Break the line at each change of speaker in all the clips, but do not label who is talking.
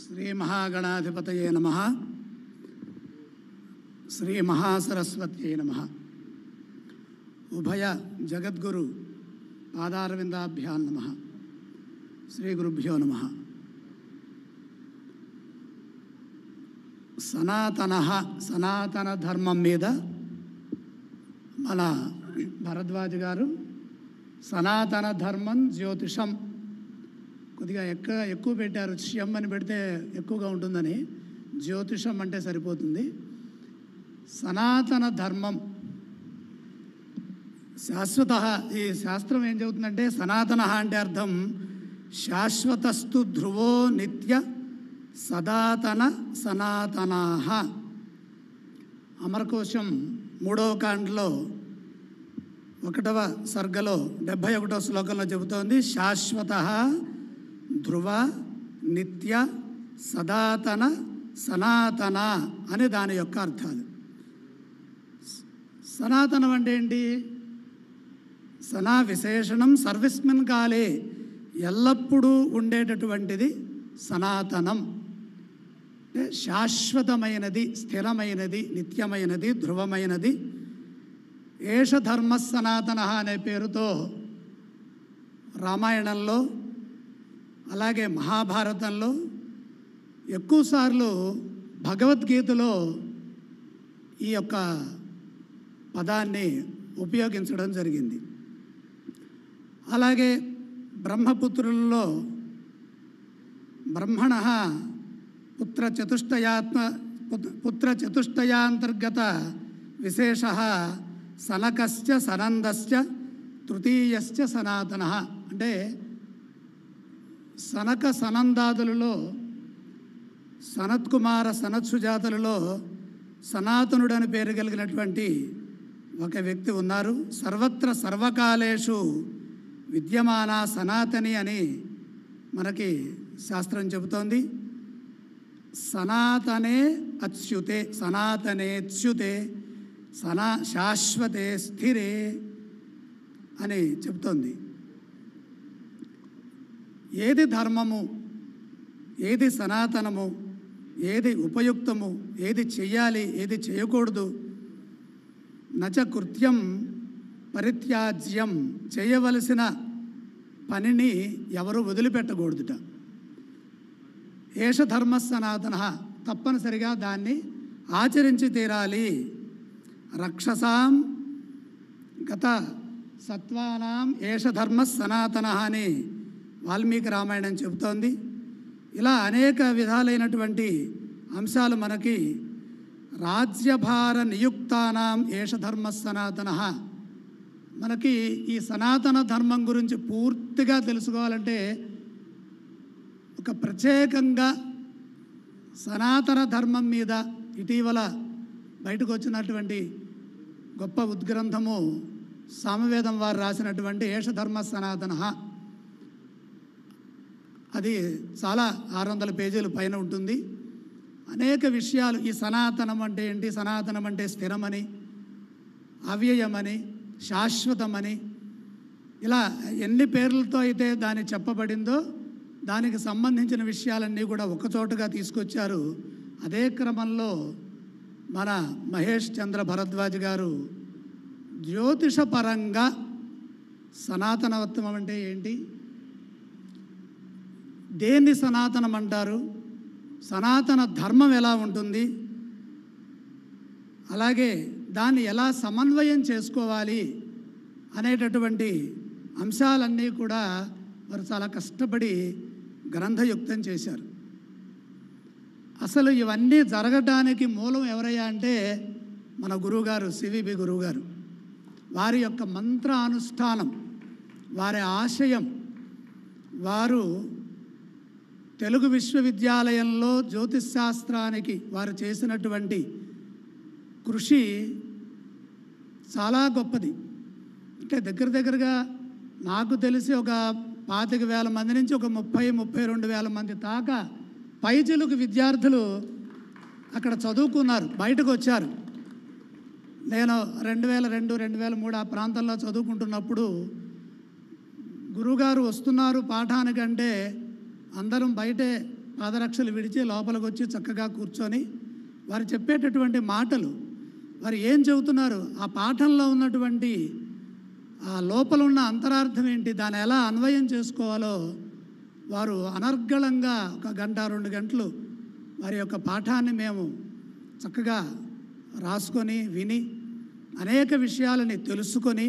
శ్రీ మహాగణాధిపతయే నమః. శ్రీ మహాసరస్వత్యై నమః. ఉభయ జగద్గురు పాదారవిందాభ్యాం నమః. శ్రీ గురుభ్యో నమః. సనాతన ధర్మం మీద మన భరద్వాజ్ గారు సనాతన ధర్మం జ్యోతిషం కొద్దిగా ఎక్కువ పెట్టారు. ష్యం అని పెడితే ఎక్కువగా ఉంటుందని జ్యోతిషం అంటే సరిపోతుంది. సనాతన ధర్మం శాశ్వత. ఈ శాస్త్రం ఏం చెబుతుందంటే సనాతన అంటే అర్థం శాశ్వతస్తు ధ్రువో నిత్య సదాతన సనాతనాః. అమరకోశం 3వ కాండలో 1వ సర్గలో 71వ శ్లోకంలో చెబుతోంది శాశ్వత ధ్రువ నిత్య సదాతన సనాతన అని దాని యొక్క అర్థాలు. సనాతనం అంటే ఏంటి? సనా విశేషణం సర్వస్మిన్ కాలే, ఎల్లప్పుడూ ఉండేటటువంటిది సనాతనం. అంటే శాశ్వతమైనది, స్థిరమైనది, నిత్యమైనది, ధ్రువమైనది. ఏష ధర్మ సనాతన అనే పేరుతో రామాయణంలో అలాగే మహాభారతంలో ఎక్కువసార్లు భగవద్గీతలో ఈ యొక్క పదాన్ని ఉపయోగించడం జరిగింది. అలాగే బ్రహ్మపుత్రులలో బ్రహ్మణ పుత్రచతుష్టయాంతర్గత విశేష సనకశ్చ సనందశ్చ తృతీయశ్చ సనాతన. అంటే సనక సనందాదులలో సనత్కుమార సనత్సుజాతులలో సనాతనుడని పేరు కలిగినటువంటి ఒక వ్యక్తి ఉన్నారు. సర్వత్ర సర్వకాలేషు విద్యమాన సనాతని అని మనకి శాస్త్రం చెబుతోంది. సనాతనే అచ్యుతే, సనాతనేచ్యుతే, శాశ్వతే స్థిరే అని చెబుతోంది. ఏది ధర్మము, ఏది సనాతనము, ఏది ఉపయుక్తము, ఏది చెయ్యాలి, ఏది చేయకూడదు, నచ కృత్యం పరిత్యాజ్యం, చేయవలసిన పనిని ఎవరు వదిలిపెట్టకూడదుట. ఏష ధర్మ సనాతన, తప్పనిసరిగా దాన్ని ఆచరించి తీరాలి. రక్షసాం గత సత్వానాం ఏష ధర్మ సనాతన అని వాల్మీకి రామాయణం చెబుతోంది. ఇలా అనేక విధాలైనటువంటి అంశాలు మనకి రాజ్యభార నియుక్తానాం ఏష ధర్మ సనాతన. మనకి ఈ సనాతన ధర్మం గురించి పూర్తిగా తెలుసుకోవాలంటే ఒక ప్రత్యేకంగా సనాతన ధర్మం మీద ఇటీవల బయటకు వచ్చినటువంటి గొప్ప ఉద్గ్రంథము సామవేదం వారు రాసినటువంటి ఏష ధర్మ సనాతన. అది చాలా 600 పేజీల పైన ఉంటుంది. అనేక విషయాలు ఈ సనాతనం అంటే ఏంటి, సనాతనం అంటే స్థిరమని, అవ్యయమని, శాశ్వతమని, ఇలా ఎన్ని పేర్లతో అయితే దాన్ని చెప్పబడిందో దానికి సంబంధించిన విషయాలన్నీ కూడా ఒకచోటుగా తీసుకొచ్చారు. అదే క్రమంలో మన మహేష్ చంద్ర భరద్వాజ్ గారు జ్యోతిషపరంగా సనాతనత్వం అంటే ఏంటి, దేన్ని సనాతనం అంటారు, సనాతన ధర్మం ఎలా ఉంటుంది, అలాగే దాన్ని ఎలా సమన్వయం చేసుకోవాలి అనేటటువంటి అంశాలన్నీ కూడా వారు చాలా కష్టపడి గ్రంథయుక్తం చేశారు. అసలు ఇవన్నీ జరగడానికి మూలం ఎవరయ్యా అంటే మన గురువుగారు సివిబి గురువుగారు. వారి యొక్క మంత్ర అనుష్ఠానం, వారి ఆశయం, వారు తెలుగు విశ్వవిద్యాలయంలో జ్యోతిశాస్త్రానికి వారు చేసినటువంటి కృషి చాలా గొప్పది. అంటే దగ్గరగా నాకు తెలిసి ఒక 25,000 మంది నుంచి ఒక 32,000 మంది దాకా పైచిలుకు విద్యార్థులు అక్కడ చదువుకున్నారు, బయటకు వచ్చారు. నేను 2002, 2003 ఆ ప్రాంతంలో చదువుకుంటున్నప్పుడు గురువుగారు వస్తున్నారు పాఠానికంటే అందరం బయటే పాదరక్షలు విడిచి లోపలికి వచ్చి చక్కగా కూర్చొని వారు చెప్పేటటువంటి మాటలు, వారు ఏం చెబుతున్నారు, ఆ పాఠంలో ఉన్నటువంటి ఆ లోపల ఉన్న అంతరార్థం ఏంటి, దాన్ని ఎలా అన్వయం చేసుకోవాలో వారు అనర్గళంగా 1 గంట 2 గంటలు వారి యొక్క పాఠాన్ని మేము చక్కగా రాసుకొని విని అనేక విషయాలని తెలుసుకొని,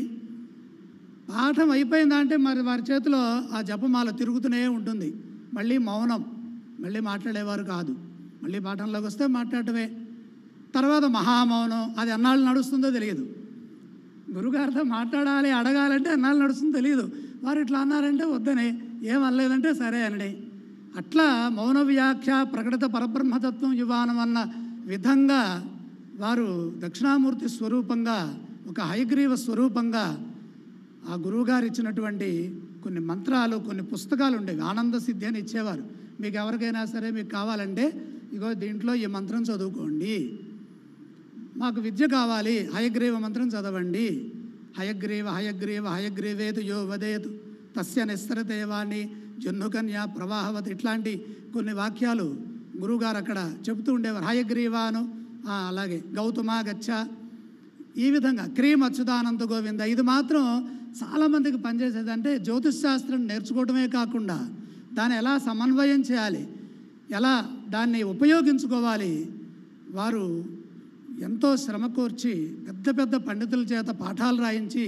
పాఠం అయిపోయిందంటే మరి వారి చేతిలో ఆ జపమాల తిరుగుతూనే ఉంటుంది. మళ్ళీ మౌనం, మళ్ళీ మాట్లాడేవారు కాదు. మళ్ళీ పాఠంలోకి వస్తే మాట్లాడటమే. తర్వాత మహామౌనం, అది ఎన్నాళ్ళు నడుస్తుందో తెలియదు. గురుగారితో మాట్లాడాలి, అడగాలంటే ఎన్నాళ్ళు నడుస్తుందో తెలియదు. వారు ఇట్లా అన్నారంటే వద్దని, ఏమనలేదంటే సరే అండి. అట్లా మౌన వ్యాఖ్య ప్రకటిత పరబ్రహ్మతత్వం యువానం అన్న విధంగా వారు దక్షిణామూర్తి స్వరూపంగా, ఒక హయగ్రీవ స్వరూపంగా ఆ గురువుగారు ఇచ్చినటువంటి కొన్ని మంత్రాలు, కొన్ని పుస్తకాలు ఉండేవి. ఆనంద సిద్ధి అని ఇచ్చేవారు. మీకు ఎవరికైనా సరే మీకు కావాలంటే ఇగో దీంట్లో ఈ మంత్రం చదువుకోండి, మాకు విద్య కావాలి, హయగ్రీవ మంత్రం చదవండి, హయగ్రీవ హయగ్రీవ హయగ్రీవేతు యో వదేతు తస్య నిస్సరదేవాన్ని జన్నుకన్యా ప్రవాహవతి, ఇట్లాంటి కొన్ని వాక్యాలు గురువుగారు అక్కడ చెబుతూ ఉండేవారు. హయగ్రీవాను, అలాగే గౌతమా గచ్చ, ఈ విధంగా క్రీం అచ్యుతానంద గోవింద. ఇది మాత్రం చాలామందికి పనిచేసేదంటే జ్యోతిష్శాస్త్రం నేర్చుకోవడమే కాకుండా దాన్ని ఎలా సమన్వయం చేయాలి, ఎలా దాన్ని ఉపయోగించుకోవాలి, వారు ఎంతో శ్రమ కోర్చి పెద్ద పెద్ద పండితుల చేత పాఠాలు రాయించి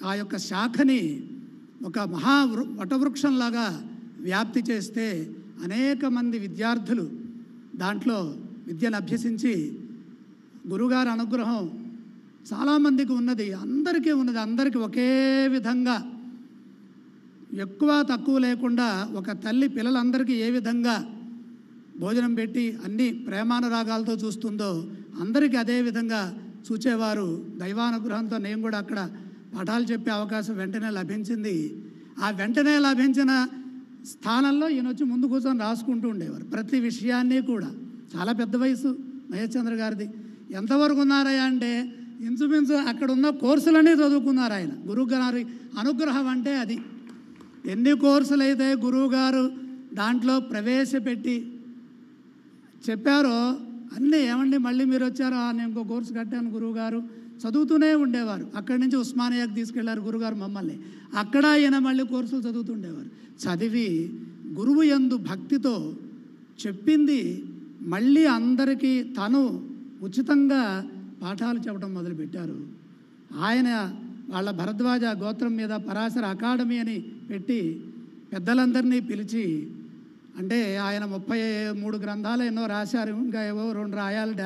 ఆ యొక్క శాఖని ఒక వటవృక్షంలాగా వ్యాప్తి చేస్తే అనేక మంది విద్యార్థులు దాంట్లో విద్యను అభ్యసించి, గురుగారి అనుగ్రహం చాలామందికి ఉన్నది, అందరికీ ఉన్నది. అందరికీ ఒకే విధంగా ఎక్కువ తక్కువ లేకుండా ఒక తల్లి పిల్లలందరికీ ఏ విధంగా భోజనం పెట్టి అన్ని ప్రేమానురాగాలతో చూస్తుందో అందరికీ అదే విధంగా చూచేవారు. దైవానుగ్రహంతో నేను కూడా అక్కడ పాఠాలు చెప్పే అవకాశం వెంటనే లభించింది. ఆ వెంటనే లభించిన స్థానంలో ఈయన వచ్చి ముందు కూర్చొని రాసుకుంటూ ఉండేవారు ప్రతి విషయాన్ని కూడా. చాలా పెద్ద వయసు మహేష్ చంద్ర గారిది. ఎంతవరకు ఉన్నారయ్యా అంటే ఇంచుమించు అక్కడ ఉన్న కోర్సులన్నీ చదువుకున్నారు ఆయన. గురువుగారి అనుగ్రహం అంటే అది. ఎన్ని కోర్సులు అయితే గురువుగారు దాంట్లో ప్రవేశపెట్టి చెప్పారో అన్నీ, ఏమండి మళ్ళీ మీరు వచ్చారో, నేను ఇంకో కోర్సు కట్టాను గురువుగారు, చదువుతూనే ఉండేవారు. అక్కడి నుంచి ఉస్మానియాకి తీసుకెళ్లారు గురుగారు మమ్మల్ని. అక్కడ ఈయన మళ్ళీ కోర్సులు చదువుతుండేవారు. చదివి గురువు యందు భక్తితో చెప్పింది మళ్ళీ అందరికీ తను ఉచితంగా పాఠాలు చెప్పడం మొదలుపెట్టారు. ఆయన వాళ్ళ భరద్వాజ గోత్రం మీద పరాశర అకాడమీ అని పెట్టి పెద్దలందరినీ పిలిచి, అంటే ఆయన 33 గ్రంథాలు ఎన్నో రాశారు, ఇంకా ఏవో 2 రాయాలట.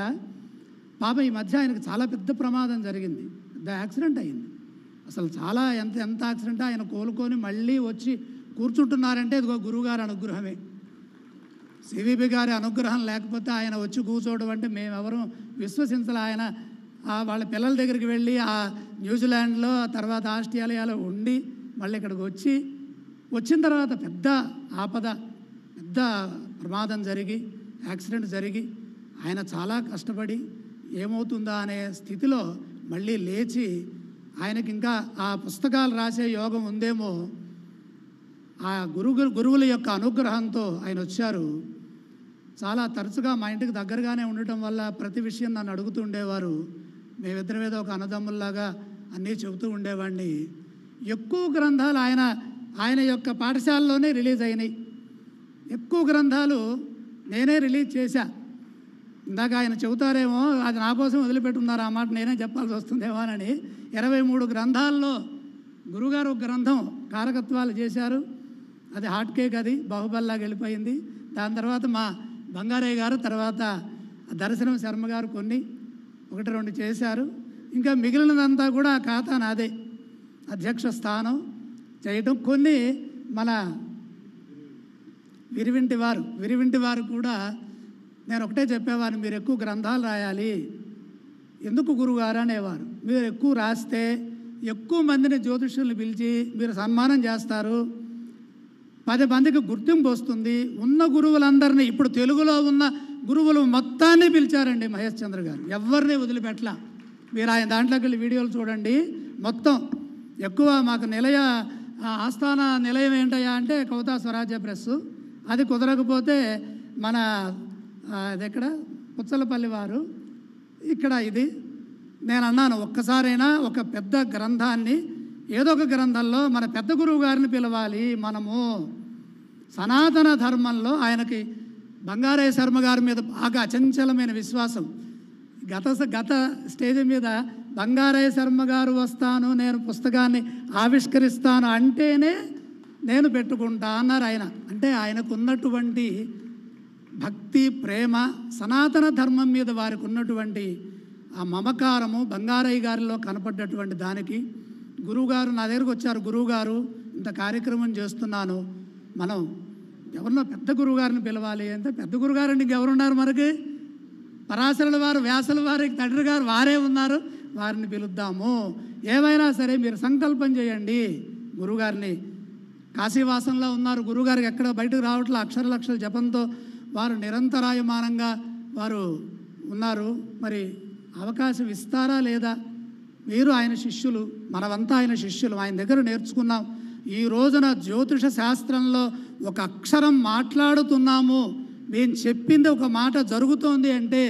పాప ఈ మధ్య ఆయనకు చాలా పెద్ద ప్రమాదం జరిగింది, పెద్ద యాక్సిడెంట్ అయింది. అసలు చాలా ఎంత యాక్సిడెంట్. ఆయన కోలుకొని మళ్ళీ వచ్చి కూర్చుంటున్నారంటే ఇదిగో గురువుగారి అనుగ్రహమే. సివిపి గారి అనుగ్రహం లేకపోతే ఆయన వచ్చి కూర్చోవడం అంటే మేమెవరూ విశ్వసించాలి. ఆయన వాళ్ళ పిల్లల దగ్గరికి వెళ్ళి ఆ న్యూజిలాండ్లో, తర్వాత ఆస్ట్రేలియాలో ఉండి మళ్ళీ ఇక్కడికి వచ్చిన తర్వాత పెద్ద ఆపద, పెద్ద ప్రమాదం జరిగి, యాక్సిడెంట్ జరిగి ఆయన చాలా కష్టపడి ఏమవుతుందా అనే స్థితిలో మళ్ళీ లేచి ఆయనకి ఇంకా ఆ పుస్తకాలు రాసే యోగం ఉందేమో, ఆ గురువుల యొక్క అనుగ్రహంతో ఆయన వచ్చారు. చాలా తరచుగా మా ఇంటికి దగ్గరగానే ఉండటం వల్ల ప్రతి విషయం నన్ను అడుగుతూ ఉండేవారు. మేమిద్దరి మీద ఒక అన్నదమ్ముల్లాగా అన్నీ చెబుతూ ఉండేవాడిని. ఎక్కువ గ్రంథాలు ఆయన యొక్క పాఠశాలలోనే రిలీజ్ అయినాయి. ఎక్కువ గ్రంథాలు నేనే రిలీజ్ చేశా. ఇందాక ఆయన చెబుతారేమో అది నా కోసం వదిలిపెట్టున్నారు, ఆ మాట నేనే చెప్పాల్సి వస్తుందేమోనని. 23 గ్రంథాల్లో గురుగారు ఒక గ్రంథం కారకత్వాలు చేశారు. అది హాట్ కేక్, అది బాహుబలిలాగా వెళ్ళిపోయింది. దాని తర్వాత మా బంగారయ్య గారు, తర్వాత దర్శనం శర్మ గారు కొన్ని 1-2 చేశారు. ఇంకా మిగిలినదంతా కూడా ఖాతా నాదే, అధ్యక్ష స్థానం చేయటం. కొన్ని మన విరివింటి వారు కూడా నేను ఒకటే చెప్పేవారు, మీరు ఎక్కువ గ్రంథాలు రాయాలి. ఎందుకు గురువుగారు అనేవారు. మీరు ఎక్కువ రాస్తే ఎక్కువ మందిని జ్యోతిష్యుల్ని పిలిచి మీరు సన్మానం చేస్తారు, 10 మందికి గుర్తింపు వస్తుంది. ఉన్న గురువులందరినీ, ఇప్పుడు తెలుగులో ఉన్న గురువులు మొత్తాన్ని పిలిచారండి మహేష్ చంద్ర గారు, ఎవరిని వదిలిపెట్టలా. మీరు ఆయన దాంట్లోకి వెళ్ళి వీడియోలు చూడండి. మొత్తం ఎక్కువ మాకు ఆస్థాన నిలయం ఏంటయ్యా అంటే కవితా స్వరాజ్య ప్రెస్సు, అది కుదరకపోతే మన అది ఎక్కడ పుచ్చలపల్లి వారు ఇక్కడ ఇది నేను అన్నాను, ఒక్కసారైనా ఒక పెద్ద గ్రంథాన్ని ఏదో ఒక గ్రంథంలో మన పెద్ద గురువు గారిని పిలవాలి. మనము సనాతన ధర్మంలో ఆయనకి బంగారయ్య శర్మ గారి మీద బాగా అచంచలమైన విశ్వాసం. గత స్టేజ్ మీద బంగారయ్య శర్మ గారు వస్తాను, నేను పుస్తకాన్ని ఆవిష్కరిస్తాను అంటేనే నేను పెట్టుకుంటా అన్నారు ఆయన. అంటే ఆయనకు ఉన్నటువంటి భక్తి, ప్రేమ, సనాతన ధర్మం మీద వారికి ఉన్నటువంటి ఆ మమకారము బంగారయ్య గారిలో కనపడ్డటువంటి దానికి గురువుగారు నా దగ్గరకు వచ్చారు. గురువుగారు, ఇంత కార్యక్రమం చేస్తున్నాను, మనం ఎవరినో పెద్ద గురువుగారిని పిలవాలి అంటే, పెద్ద గురువుగారు ఇంకెవరున్నారు మనకి? పరాశరుల వారు, వ్యాసుల వారికి తండ్రి గారు వారే ఉన్నారు, వారిని పిలుద్దాము. ఏమైనా సరే మీరు సంకల్పం చేయండి. గురువుగారిని కాశీవాసంలో ఉన్నారు, గురువుగారికి ఎక్కడ బయటకు రావట్లే, అక్షర లక్షల జపంతో వారు నిరంతరాయమానంగా వారు ఉన్నారు. మరి అవకాశం ఇస్తారా లేదా? మీరు ఆయన శిష్యులు, మనమంతా ఆయన శిష్యులు, ఆయన దగ్గర నేర్చుకున్నాం. ఈ రోజున జ్యోతిష శాస్త్రంలో ఒక అక్షరం మాట్లాడుతున్నాము, మేము చెప్పింది ఒక మాట జరుగుతోంది అంటే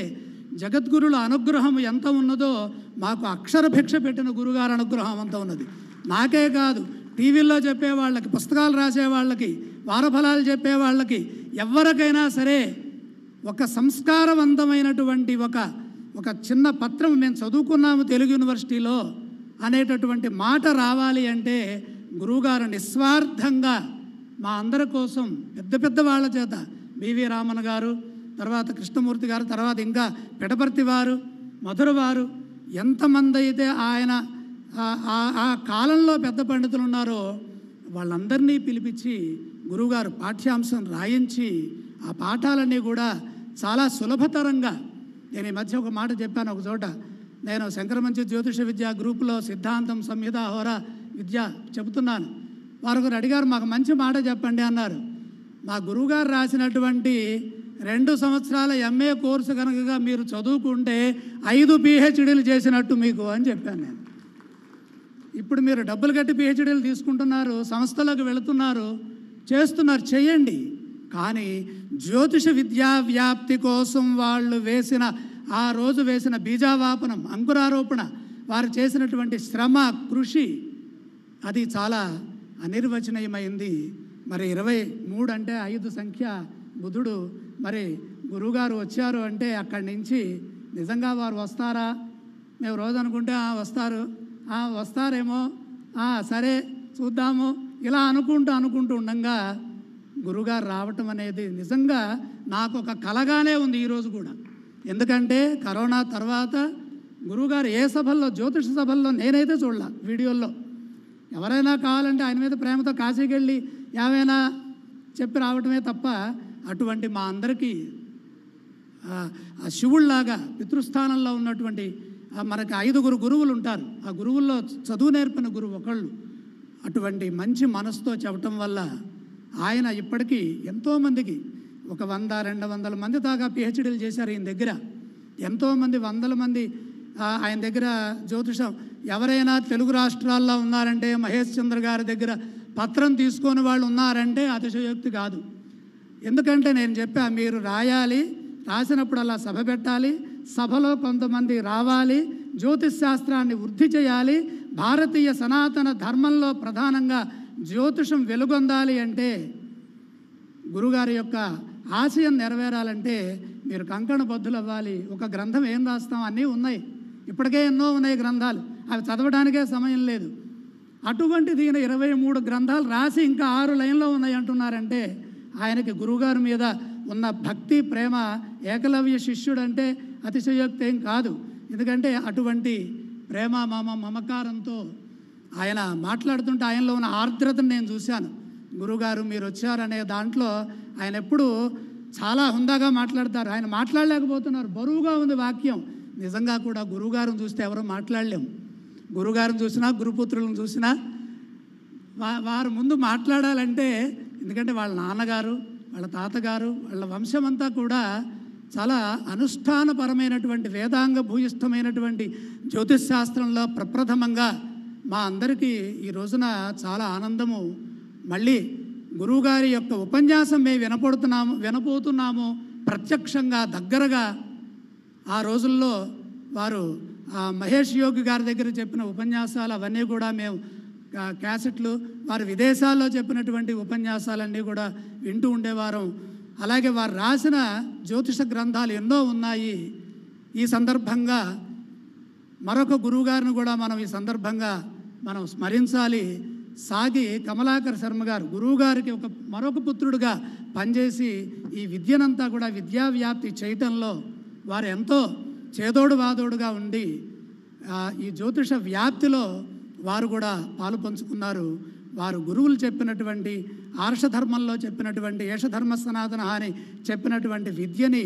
జగద్గురుల అనుగ్రహం ఎంత ఉన్నదో మాకు అక్షర భిక్ష పెట్టిన గురుగారు అనుగ్రహం అంత ఉన్నది. నాకే కాదు, టీవీల్లో చెప్పేవాళ్ళకి, పుస్తకాలు రాసేవాళ్ళకి, వారఫలాలు చెప్పేవాళ్ళకి, ఎవరికైనా సరే ఒక సంస్కారవంతమైనటువంటి ఒక చిన్న పత్రం మేము చదువుకున్నాము తెలుగు యూనివర్సిటీలో అనేటటువంటి మాట రావాలి అంటే గురువుగారు నిస్వార్థంగా మా అందరి కోసం పెద్ద వాళ్ళ చేత బివి రామన్ గారు, తర్వాత కృష్ణమూర్తి గారు, తర్వాత ఇంకా పెడపర్తి వారు, మధుర వారు, ఎంతమంది అయితే ఆయన ఆ కాలంలో పెద్ద పండితులు ఉన్నారో వాళ్ళందరినీ పిలిపించి గురువుగారు పాఠ్యాంశం రాయించి ఆ పాఠాలన్నీ కూడా చాలా సులభతరంగా, నేను ఈ మధ్య ఒక మాట చెప్పాను ఒక చోట, నేను శంకరమంచి జ్యోతిష విద్యా గ్రూపులో సిద్ధాంతం, సంహిత, హోర విద్య చెబుతున్నాను. వారు ఒకరు అడిగారు, మాకు మంచి మాట చెప్పండి అన్నారు. మా గురువుగారు రాసినటువంటి 2 సంవత్సరాల ఎంఏ కోర్సు కనుక మీరు చదువుకుంటే 5 పిహెచ్డీలు చేసినట్టు మీకు అని చెప్పాను నేను. ఇప్పుడు మీరు డబ్బులు కట్టి పిహెచ్డీలు తీసుకుంటున్నారు, సంస్థలకు వెళుతున్నారు, చేస్తున్నారు, చేయండి. కానీ జ్యోతిష విద్యా వ్యాప్తి కోసం వాళ్ళు ఆ రోజు వేసిన బీజావాపనం, అంకురారోపణ, వారు చేసినటువంటి శ్రమ, కృషి, అది చాలా అనిర్వచనీయమైంది. మరి 23 అంటే 5 సంఖ్య బుధుడు, మరి గురువుగారు వచ్చారు అంటే అక్కడి నుంచి నిజంగా వారు వస్తారా? మేము రోజు అనుకుంటే వస్తారేమో, సరే చూద్దాము, ఇలా అనుకుంటూ ఉండగా గురువుగారు రావటం అనేది నిజంగా నాకు ఒక కలగానే ఉంది ఈరోజు కూడా. ఎందుకంటే కరోనా తర్వాత గురువుగారు ఏ సభల్లో, జ్యోతిష సభల్లో నేనైతే చూడలే, వీడియోల్లో. ఎవరైనా కావాలంటే ఆయన మీద ప్రేమతో కాశీకి వెళ్ళి ఏమైనా చెప్పి రావటమే తప్ప, అటువంటి మా అందరికీ ఆ శివుళ్లాగా పితృస్థానంలో ఉన్నటువంటి మనకి 5 గురువులు ఉంటారు. ఆ గురువుల్లో చదువు నేర్పిన గురువు ఒకళ్ళు. అటువంటి మంచి మనసుతో చెప్పటం వల్ల ఆయన ఇప్పటికీ ఎంతోమందికి 100-200 మంది దాకా పిహెచ్డీలు చేశారు ఈయన దగ్గర. ఎంతోమంది 100 మంది ఆయన దగ్గర జ్యోతిషం, ఎవరైనా తెలుగు రాష్ట్రాల్లో ఉన్నారంటే మహేష్ చంద్ర గారి దగ్గర పత్రం తీసుకొని వాళ్ళు ఉన్నారంటే అతిశయోక్తి కాదు. ఎందుకంటే నేను చెప్పా, మీరు రాయాలి, రాసినప్పుడు అలా సభ పెట్టాలి, సభలో కొంతమంది రావాలి, జ్యోతిష్ శాస్త్రాన్ని వృద్ధి చేయాలి, భారతీయ సనాతన ధర్మంలో ప్రధానంగా జ్యోతిషం వెలుగొందాలి అంటే, గురుగారి యొక్క ఆశయం నెరవేరాలంటే మీరు కంకణబద్ధులు అవ్వాలి. ఒక గ్రంథం ఏం రాస్తాం, అన్నీ ఉన్నాయి, ఇప్పటికే ఎన్నో ఉన్నాయి గ్రంథాలు, అవి చదవడానికే సమయం లేదు. అటువంటిది ఈయన 23 గ్రంథాలు రాసి ఇంకా 6 లైన్లో ఉన్నాయి అంటున్నారంటే ఆయనకి గురువుగారి మీద ఉన్న భక్తి, ప్రేమ, ఏకలవ్య శిష్యుడంటే అతిశయోక్తి ఏం కాదు. ఎందుకంటే అటువంటి ప్రేమ, మమకారంతో ఆయన మాట్లాడుతుంటే ఆయనలో ఉన్న ఆర్ద్రతను నేను చూశాను. గురువుగారు మీరు వచ్చారనే దాంట్లో ఆయన ఎప్పుడు చాలా హుందాగా మాట్లాడతారు. ఆయన మాట్లాడలేకపోతున్నారు, బరువుగా ఉంది వాక్యం. నిజంగా కూడా గురువుగారిని చూస్తే ఎవరో మాట్లాడలేము. గురువుగారిని చూసినా, గురుపుత్రులను చూసినా వారు ముందు మాట్లాడాలంటే, ఎందుకంటే వాళ్ళ నాన్నగారు, వాళ్ళ తాతగారు, వాళ్ళ వంశమంతా కూడా చాలా అనుష్ఠానపరమైనటువంటి, వేదాంగ భూయిష్టమైనటువంటి జ్యోతిష్ శాస్త్రంలో ప్రప్రథమంగా మా అందరికీ ఈ రోజున చాలా ఆనందము. మళ్ళీ గురువుగారి యొక్క ఉపన్యాసం మేము వినపోతున్నాము ప్రత్యక్షంగా దగ్గరగా. ఆ రోజుల్లో వారు మహేష్ యోగి గారి దగ్గర చెప్పిన ఉపన్యాసాలు అవన్నీ కూడా మేము క్యాసెట్లు, వారు విదేశాల్లో చెప్పినటువంటి ఉపన్యాసాలన్నీ కూడా వింటూ ఉండేవారం. అలాగే వారు రాసిన జ్యోతిష గ్రంథాలు ఎన్నో ఉన్నాయి. ఈ సందర్భంగా మరొక గురువుగారిని కూడా మనం ఈ సందర్భంగా మనం స్మరించాలి. సాగి కమలాకర్ శర్మ గారు గురువుగారికి మరొక పుత్రుడుగా పనిచేసి ఈ విద్యనంతా కూడా విద్యా వ్యాప్తి చేయటంలో వారు ఎంతో చేదోడు వాదోడుగా ఉండి ఈ జ్యోతిష వ్యాప్తిలో వారు కూడా పాలు పంచుకున్నారు. వారు గురువులు చెప్పినటువంటి ఆర్షధర్మంలో చెప్పినటువంటి ఏషధర్మ సనాతన అని చెప్పినటువంటి విద్యని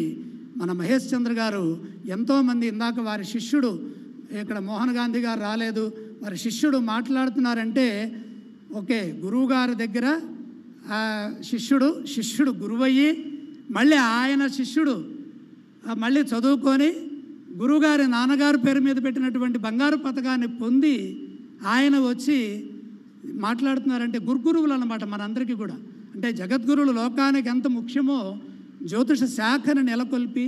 మన మహేష్ చంద్ర గారు ఎంతోమంది, ఇందాక వారి శిష్యుడు ఇక్కడ మోహన్ గాంధీ గారు రాలేదు, వారి శిష్యుడు మాట్లాడుతున్నారంటే ఓకే, గురువుగారి దగ్గర శిష్యుడు గురువయ్యి మళ్ళీ ఆయన శిష్యుడు మళ్ళీ చదువుకొని గురువుగారి నాన్నగారు పేరు మీద పెట్టినటువంటి బంగారు పథకాన్ని పొంది ఆయన వచ్చి మాట్లాడుతున్నారంటే గురువులు అన్నమాట మనందరికీ కూడా. అంటే జగద్గురువులు లోకానికి ఎంత ముఖ్యమో జ్యోతిష శాఖను నెలకొల్పి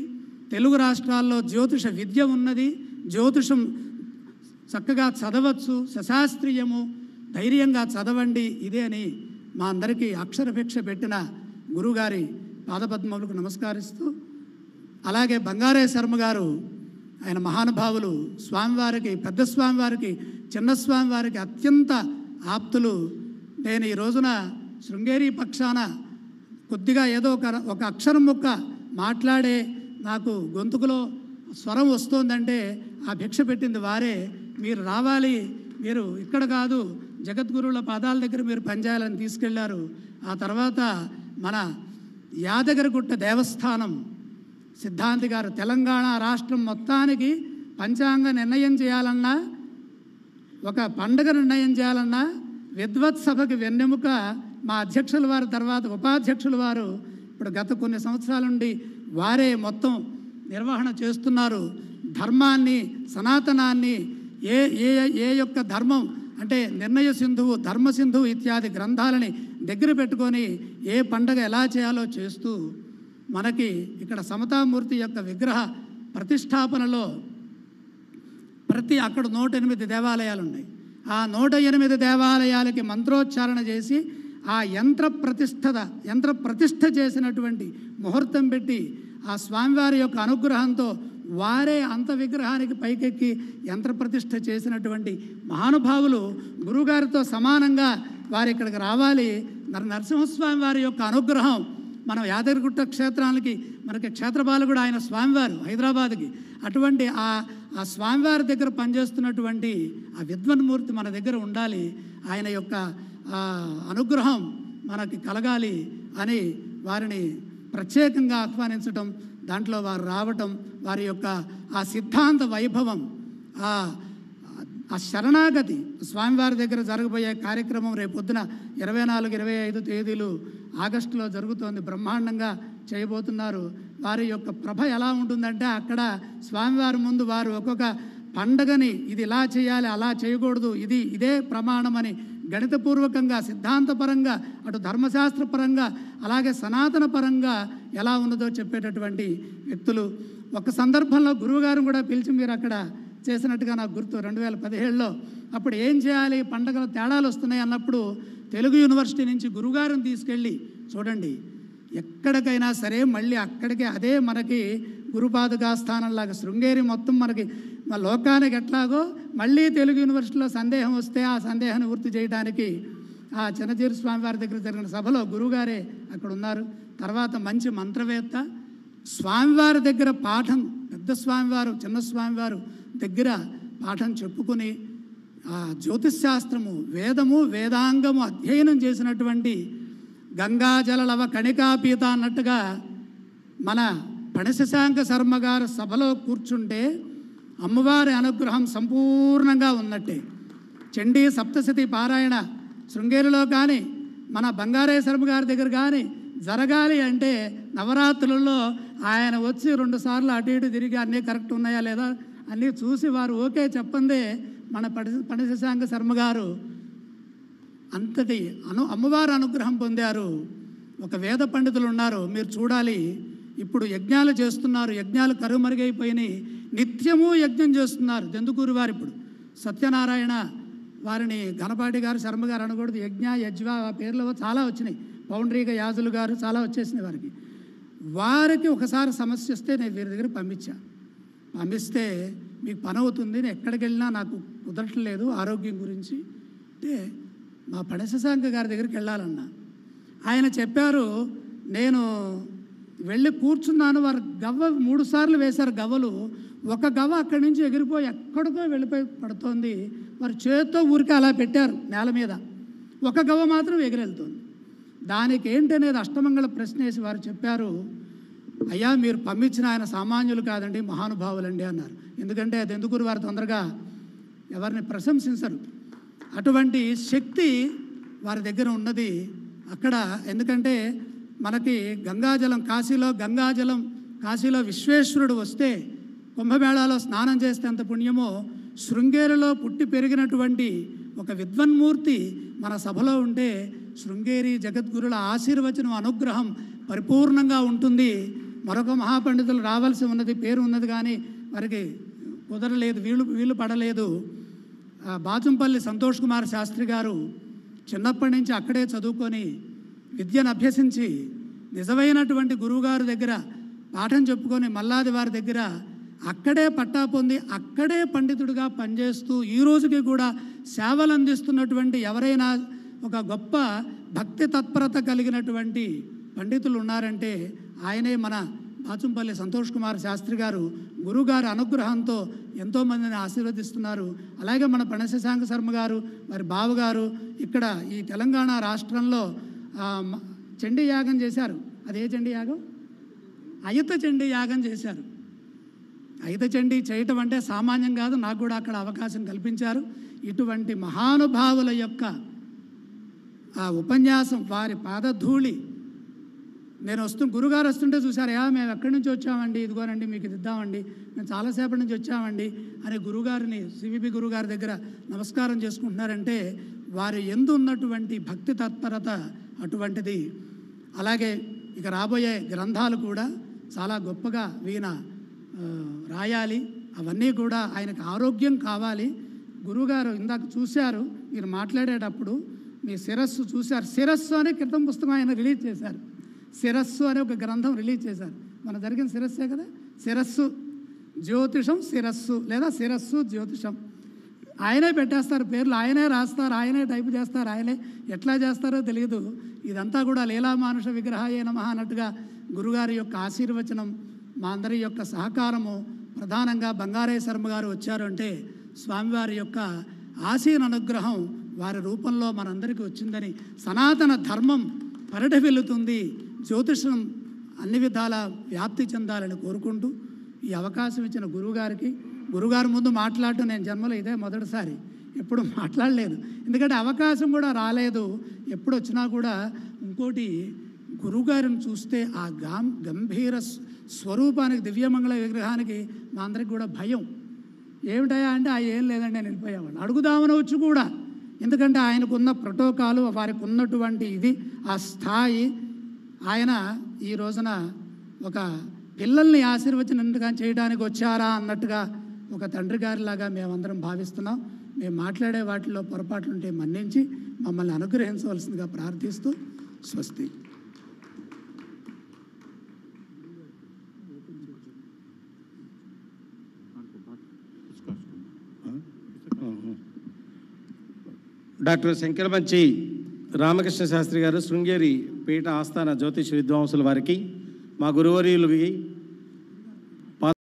తెలుగు రాష్ట్రాల్లో జ్యోతిష విద్య ఉన్నది, జ్యోతిషం చక్కగా చదవచ్చు, సశాస్త్రీయము, ధైర్యంగా చదవండి ఇదే అని మా అందరికీ అక్షరభిక్ష పెట్టిన గురువుగారి పాదపద్మములకు నమస్కరిస్తూ, అలాగే బంగారే శర్మ గారు ఆయన మహానుభావులు, స్వామివారికి, పెద్ద స్వామివారికి, చిన్న స్వామివారికి అత్యంత ఆప్తులు. నేను ఈ రోజున శృంగేరి పక్షాన కొద్దిగా ఏదో ఒక అక్షరం ముక్క మాట్లాడే నాకు గొంతుకులో స్వరం వస్తోందంటే ఆ భిక్ష పెట్టింది వారే. మీరు రావాలి, మీరు ఇక్కడ కాదు జగద్గురువుల పాదాల దగ్గర మీరు పనిచేయాలని తీసుకెళ్లారు. ఆ తర్వాత మన యాదగిరిగుట్ట దేవస్థానం సిద్ధాంతి గారు తెలంగాణ రాష్ట్రం మొత్తానికి పంచాంగ నిర్ణయం చేయాలన్నా, ఒక పండుగ నిర్ణయం చేయాలన్నా విద్వత్ సభకి వెన్నెముక మా అధ్యక్షుల వారి తర్వాత ఉపాధ్యక్షుల వారు ఇప్పుడు గత కొన్ని సంవత్సరాల నుండి వారే మొత్తం నిర్వహణ చేస్తున్నారు. ధర్మాన్ని, సనాతనాన్ని ఏ యొక్క ధర్మం అంటే నిర్ణయ సింధువు, ధర్మ సింధువు ఇత్యాది గ్రంథాలని దగ్గర పెట్టుకొని ఏ పండగ ఎలా చేయాలో చేస్తూ మనకి ఇక్కడ సమతామూర్తి యొక్క విగ్రహ ప్రతిష్టాపనలో అక్కడ 108 దేవాలయాలు ఉన్నాయి. ఆ 108 దేవాలయాలకి మంత్రోచ్చారణ చేసి ఆ యంత్ర ప్రతిష్ఠ చేసినటువంటి ముహూర్తం పెట్టి ఆ స్వామివారి యొక్క అనుగ్రహంతో వారే అంత విగ్రహానికి పైకెక్కి యంత్ర ప్రతిష్ఠ చేసినటువంటి మహానుభావులు గురువుగారితో సమానంగా వారు ఇక్కడికి రావాలి. నరసింహస్వామి వారి యొక్క అనుగ్రహం మనం యాదగిరిగుట్ట క్షేత్రానికి, మనకి క్షేత్రపాలకుడు ఆయన స్వామివారు హైదరాబాద్కి, అటువంటి ఆ స్వామివారి దగ్గర పనిచేస్తున్నటువంటి ఆ విద్వన్మూర్తి మన దగ్గర ఉండాలి. ఆయన యొక్క అనుగ్రహం మనకి కలగాలి అని వారిని ప్రత్యేకంగా ఆహ్వానించటం, దాంట్లో వారు రావటం, వారి యొక్క ఆ సిద్ధాంత వైభవం, ఆ శరణాగతి స్వామివారి దగ్గర జరగబోయే కార్యక్రమం రేపొద్దున 24, 25 తేదీలు ఆగస్టులో జరుగుతోంది. బ్రహ్మాండంగా చేయబోతున్నారు. వారి యొక్క ప్రభ ఎలా ఉంటుందంటే అక్కడ స్వామివారి ముందు వారు ఒక్కొక్క పండగని ఇది ఇలా చేయాలి, అలా చేయకూడదు, ఇదే ప్రమాణమని గణితపూర్వకంగా, సిద్ధాంతపరంగా, అటు ధర్మశాస్త్రపరంగా, అలాగే సనాతన పరంగా ఎలా ఉన్నదో చెప్పేటటువంటి వ్యక్తులు. ఒక సందర్భంలో గురువుగారిని కూడా పిలిచి మీరు అక్కడ చేసినట్టుగా నాకు గుర్తు. 2017లో అప్పుడు ఏం చేయాలి, పండగల తేడాలు వస్తున్నాయి అన్నప్పుడు తెలుగు యూనివర్సిటీ నుంచి గురువుగారిని తీసుకెళ్ళి చూడండి, ఎక్కడికైనా సరే మళ్ళీ అక్కడికి అదే మనకి గురుపాదుకా స్థానంలాగా శృంగేరి మొత్తం మనకి మా లోకానికి ఎట్లాగో మళ్ళీ తెలుగు యూనివర్సిటీలో సందేహం వస్తే ఆ సందేహాన్ని పూర్తి చేయడానికి ఆ చిన్నజీరు స్వామివారి దగ్గర జరిగిన సభలో గురువుగారే అక్కడ ఉన్నారు. తర్వాత మంచి మంత్రవేత్త, స్వామివారి దగ్గర పాఠం, పెద్ద స్వామివారు చిన్న స్వామివారు దగ్గర పాఠం చెప్పుకుని ఆ జ్యోతిశాస్త్రము, వేదము, వేదాంగము అధ్యయనం చేసినటువంటి గంగాజలలవ కణికాపీత అన్నట్టుగా మన పణశశాంక శర్మ గారు సభలో కూర్చుంటే అమ్మవారి అనుగ్రహం సంపూర్ణంగా ఉన్నట్టే. చండీ సప్తశతి పారాయణ శృంగేరిలో కానీ మన బంగారే శర్మ గారి దగ్గర కానీ జరగాలి అంటే నవరాత్రులలో ఆయన వచ్చి 2 సార్లు అటు ఇటు తిరిగి అన్నీ కరెక్ట్ ఉన్నాయా లేదా అన్నీ చూసి వారు ఓకే చెప్పందే మన పణశశాంక శర్మ గారు అంతటి అమ్మవారు అనుగ్రహం పొందారు. ఒక వేద పండితులు ఉన్నారు, మీరు చూడాలి. ఇప్పుడు యజ్ఞాలు చేస్తున్నారు, యజ్ఞాలు కరుమరుగైపోయినాయి, నిత్యము యజ్ఞం చేస్తున్నారు. దెందుకూరు వారు ఇప్పుడు సత్యనారాయణ వారిని గణపాటి గారు, శర్మ గారు అనకూడదు, యజ్ఞ యజ్వ ఆ పేర్లు చాలా వచ్చినాయి. పౌండ్రీక యాజులు గారు చాలా వచ్చేసినాయి వారికి. వారికి ఒకసారి సమస్య వస్తే నేను వీరి దగ్గర పంపిస్తే మీకు పని అవుతుంది, నేను ఎక్కడికి వెళ్ళినా నాకు కుదరట్లేదు ఆరోగ్యం గురించి అంటే మా పణశశాంక గారి దగ్గరికి వెళ్ళాలన్నా. ఆయన చెప్పారు, నేను వెళ్ళి కూర్చున్నాను, వారు గవ్వ 3 సార్లు వేశారు గవ్వలు. ఒక గవ్వ అక్కడి నుంచి ఎగిరిపోయి ఎక్కడికో వెళ్ళిపోయి పడుతోంది. వారు చేత్తో ఊరికే అలా పెట్టారు నేల మీద, ఒక గవ్వ మాత్రం ఎగిరెళ్తుంది. దానికి ఏంటనేది అష్టమంగళ ప్రశ్న వేసి వారు చెప్పారు, అయ్యా మీరు పంపించిన ఆయన సామాన్యులు కాదండి, మహానుభావులండి అన్నారు. ఎందుకంటే అది ఎందుకు వారు తొందరగా ఎవరిని ప్రశంసించరు, అటువంటి శక్తి వారి దగ్గర ఉన్నది అక్కడ. ఎందుకంటే మనకి గంగాజలం కాశీలో విశ్వేశ్వరుడు వస్తే కుంభమేళాలో స్నానం చేస్తే అంత పుణ్యమో, శృంగేరిలో పుట్టి పెరిగినటువంటి ఒక విద్వన్మూర్తి మన సభలో ఉంటే శృంగేరి జగద్గురుల ఆశీర్వచనం అనుగ్రహం పరిపూర్ణంగా ఉంటుంది. మరొక మహాపండితులు రావాల్సి ఉన్నది, పేరు ఉన్నది, కానీ వారికి కుదరలేదు, వీలు పడలేదు. బాచుంపల్లి సంతోష్ కుమార్ శాస్త్రి గారు చిన్నప్పటి నుంచి అక్కడే చదువుకొని విద్యను అభ్యసించి నిజమైనటువంటి గురువుగారి దగ్గర పాఠం చెప్పుకొని మల్లాది వారి దగ్గర అక్కడే పట్టా పొంది అక్కడే పండితుడిగా పనిచేస్తూ ఈ రోజుకి కూడా సేవలు అందిస్తున్నటువంటి ఎవరైనా ఒక గొప్ప భక్తి తత్పరత కలిగినటువంటి పండితులు ఉన్నారంటే ఆయనే మన బాచుంపల్లి సంతోష్ కుమార్ శాస్త్రి గారు. గురుగారి అనుగ్రహంతో ఎంతోమందిని ఆశీర్వదిస్తున్నారు. అలాగే మన పణశశాంక శర్మ గారు, వారి బావగారు ఇక్కడ ఈ తెలంగాణ రాష్ట్రంలో చండీ యాగం చేశారు. అదే చండీ యాగం, అయుత చండీ యాగం చేశారు. అయుత చండీ చేయటం అంటే సామాన్యం కాదు, నాకు కూడా అక్కడ అవకాశం కల్పించారు. ఇటువంటి మహానుభావుల యొక్క ఆ ఉపన్యాసం, వారి పాదధూళి నేను గురుగారు వస్తుంటే చూసారు, మేము ఎక్కడి నుంచి వచ్చామండి, ఇదిగోనండి మీకు ఇది ఇద్దామండి, మేము చాలాసేపటి నుంచి వచ్చామండి అని గురుగారిని సివిపి గురుగారి దగ్గర నమస్కారం చేసుకుంటున్నారంటే వారి యందు ఉన్నటువంటి భక్తి తత్పరత అటువంటిది. అలాగే ఇక రాబోయే గ్రంథాలు కూడా చాలా గొప్పగా వీణ రాయాలి. అవన్నీ కూడా ఆయనకు ఆరోగ్యం కావాలి. గురుగారు ఇందాక చూశారు, మీరు మాట్లాడేటప్పుడు మీ శిరస్సు చూశారు. శిరస్సు అనే క్రితం పుస్తకం ఆయన రిలీజ్ చేశారు. శిరస్సు అనే ఒక గ్రంథం రిలీజ్ చేశారు. మన జరిగిన శిరస్సే కదా, శిరస్సు జ్యోతిషం శిరస్సు లేదా శిరస్సు జ్యోతిషం. ఆయనే పెట్టేస్తారు పేర్లు, ఆయనే రాస్తారు, ఆయనే టైపు చేస్తారు, ఆయనే ఎట్లా చేస్తారో తెలియదు. ఇదంతా కూడా లీలామానుష విగ్రహాయే నమః అన్నట్టుగా గురుగారి యొక్క ఆశీర్వచనం, మా అందరి యొక్క సహకారము, ప్రధానంగా బంగారయ్య శర్మ గారు వచ్చారు అంటే స్వామివారి యొక్క ఆశీన అనుగ్రహం వారి రూపంలో మనందరికీ వచ్చిందని, సనాతన ధర్మం పరిఢవిల్లుతుంది, జ్యోతిషం అన్ని విధాల వ్యాప్తి చెందాలని కోరుకుంటూ ఈ అవకాశం ఇచ్చిన గురుగారి ముందు మాట్లాడటం నేను జన్మలో ఇదే మొదటిసారి, ఎప్పుడు మాట్లాడలేదు. ఎందుకంటే అవకాశం కూడా రాలేదు. ఎప్పుడు వచ్చినా కూడా ఇంకోటి గురుగారిని చూస్తే ఆ గంభీర స్వరూపానికి, దివ్యమంగళ విగ్రహానికి మా అందరికి కూడా భయం. ఏమిటయా అంటే ఏం లేదండి నేను వెళ్ళిపోయేవాళ్ళు, అడుగుదామని వచ్చి కూడా. ఎందుకంటే ఆయనకున్న ప్రోటోకాలు, వారికి ఉన్నటువంటి ఇది, ఆ స్థాయి. ఆయన ఈ రోజున ఒక పిల్లల్ని ఆశీర్వచనంగా చేయడానికి వచ్చారా అన్నట్టుగా ఒక తండ్రి గారిలాగా మేమందరం భావిస్తున్నాం. మేము మాట్లాడే వాటిలో పొరపాట్లుంటే మన్నించి మమ్మల్ని అనుగ్రహించవలసిందిగా ప్రార్థిస్తూ స్వస్తి.
డాక్టర్ శంకరమంచి రామకృష్ణ శాస్త్రి గారు, శృంగేరి పీఠ ఆస్థాన జ్యోతిష విద్వాంసుల వారికి, మా గురువర్యులకి